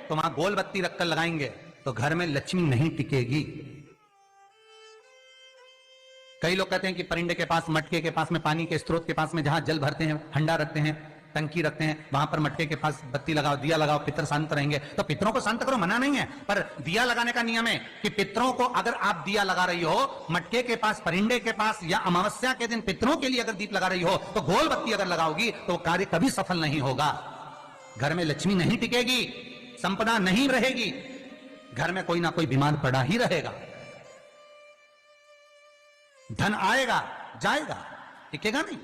तो वहां गोल बत्ती रखकर लगाएंगे तो घर में लक्ष्मी नहीं टिकेगी। कई लोग कहते हैं कि परिंदे के पास, मटके के पास में, पानी के स्रोत के पास में जहां जल भरते हैं, हंडा रखते हैं, टंकी रखते हैं, वहां पर मटके के पास बत्ती लगाओ, दिया लगाओ, पितर शांत रहेंगे। तो पितरों को शांत करो, मना नहीं है, पर दिया लगाने का नियम है कि पितरों को अगर आप दिया लगा रही हो मटके के पास, परिंदे के पास, या अमावस्या के दिन पितरों के लिए अगर दीप लगा रही हो तो गोल बत्ती अगर लगाओगी तो कार्य कभी सफल नहीं होगा। घर में लक्ष्मी नहीं टिकेगी, संपदा नहीं रहेगी, घर में कोई ना कोई बीमार पड़ा ही रहेगा। धन आएगा जाएगा, टिकेगा नहीं।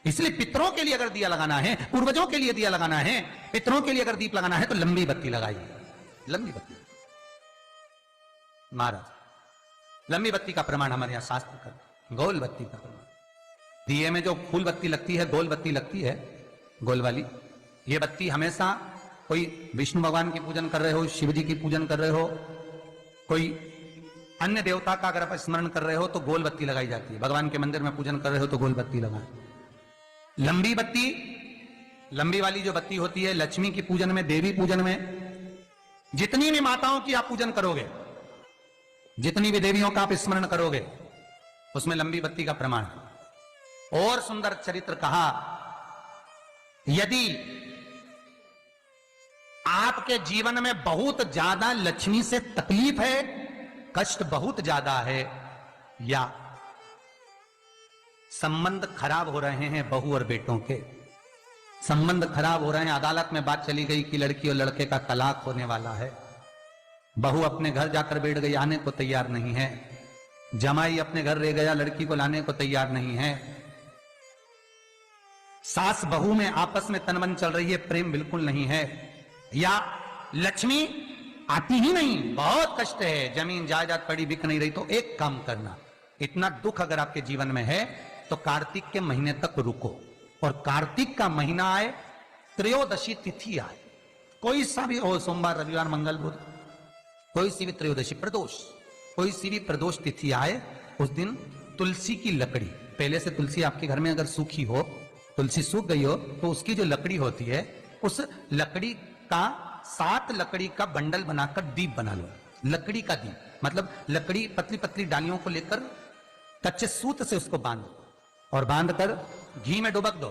इसलिए पितरों के लिए अगर दिया लगाना है, पूर्वजों के लिए दिया लगाना है, पितरों के लिए अगर दीप लगाना है तो लंबी बत्ती लगाइए, लंबी बत्ती। महाराज लंबी बत्ती का प्रमाण हमारे यहां शास्त्र कर, गोल बत्ती का प्रमाण। दिए में जो फूल बत्ती लगती है, गोल बत्ती लगती है, गोल वाली, ये बत्ती हमेशा कोई विष्णु भगवान की पूजन कर रहे हो, शिव जी की पूजन कर रहे हो, कोई अन्य देवता का अगर आप स्मरण कर रहे हो तो गोल बत्ती लगाई जाती है। भगवान के मंदिर में पूजन कर रहे हो तो गोल बत्ती लगाएं। लंबी बत्ती, लंबी वाली जो बत्ती होती है लक्ष्मी की पूजन में, देवी पूजन में, जितनी भी माताओं की आप पूजन करोगे, जितनी भी देवियों का आप स्मरण करोगे, उसमें लंबी बत्ती का प्रमाण है। और सुंदर चरित्र कहा, यदि आपके जीवन में बहुत ज्यादा लक्ष्मी से तकलीफ है, कष्ट बहुत ज्यादा है, या संबंध खराब हो रहे हैं, बहू और बेटों के संबंध खराब हो रहे हैं, अदालत में बात चली गई कि लड़की और लड़के का तलाक होने वाला है, बहू अपने घर जाकर बैठ गई, आने को तैयार नहीं है, जमाई अपने घर रह गया, लड़की को लाने को तैयार नहीं है, सास बहू में आपस में तनमन चल रही है, प्रेम बिल्कुल नहीं है, या लक्ष्मी आती ही नहीं, बहुत कष्ट है, जमीन जायदाद पड़ी बिक नहीं रही, तो एक काम करना, इतना दुख अगर आपके जीवन में है तो कार्तिक के महीने तक रुको, और कार्तिक का महीना आए, त्रयोदशी तिथि आए, कोई सा भी हो, सोमवार, रविवार, मंगल, बुध, कोई सी भी त्रयोदशी, प्रदोष, कोई सी भी प्रदोष तिथि आए, उस दिन तुलसी की लकड़ी, पहले से तुलसी आपके घर में अगर सूखी हो, तुलसी सूख गई हो, तो उसकी जो लकड़ी होती है, उस लकड़ी का 7 लकड़ी का बंडल बनाकर दीप बना लो। लकड़ी का दीप मतलब लकड़ी, पतली पतली डालियों को लेकर कच्चे सूत से उसको बांधो, और बांधकर घी में डुबक दो।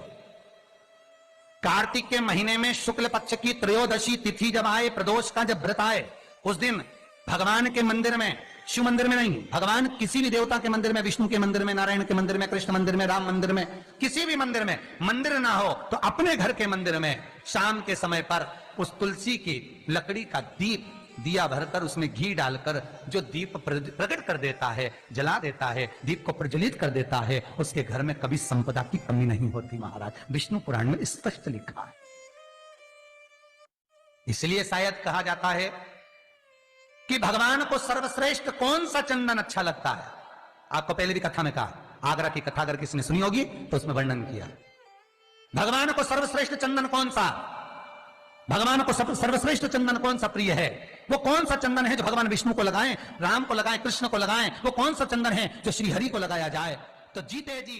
कार्तिक के महीने में शुक्ल पक्ष की त्रयोदशी तिथि जब आए, प्रदोष का जब व्रत आए, उस दिन भगवान के मंदिर में, शिव मंदिर में नहीं, भगवान किसी भी देवता के मंदिर में, विष्णु के मंदिर में, नारायण के मंदिर में, कृष्ण मंदिर में, राम मंदिर में, किसी भी मंदिर में, मंदिर ना हो तो अपने घर के मंदिर में शाम के समय पर उस तुलसी की लकड़ी का दीप, दिया भरकर उसमें घी डालकर जो दीप प्रकट कर देता है, जला देता है, दीप को प्रज्वलित कर देता है, उसके घर में कभी संपदा की कमी नहीं होती। महाराज विष्णु पुराण में स्पष्ट लिखा है। इसलिए शायद कहा जाता है कि भगवान को सर्वश्रेष्ठ कौन सा चंदन अच्छा लगता है। आपको पहले भी कथा में कहा, आगरा की कथा अगर किसी ने सुनी होगी तो उसमें वर्णन किया, भगवान को सर्वश्रेष्ठ चंदन कौन सा, भगवान को सर्वश्रेष्ठ चंदन कौन सा प्रिय है, वो कौन सा चंदन है जो भगवान विष्णु को लगाएं, राम को लगाएं, कृष्ण को लगाएं, वो कौन सा चंदन है जो श्री हरि को लगाया जाए। तो जीते जी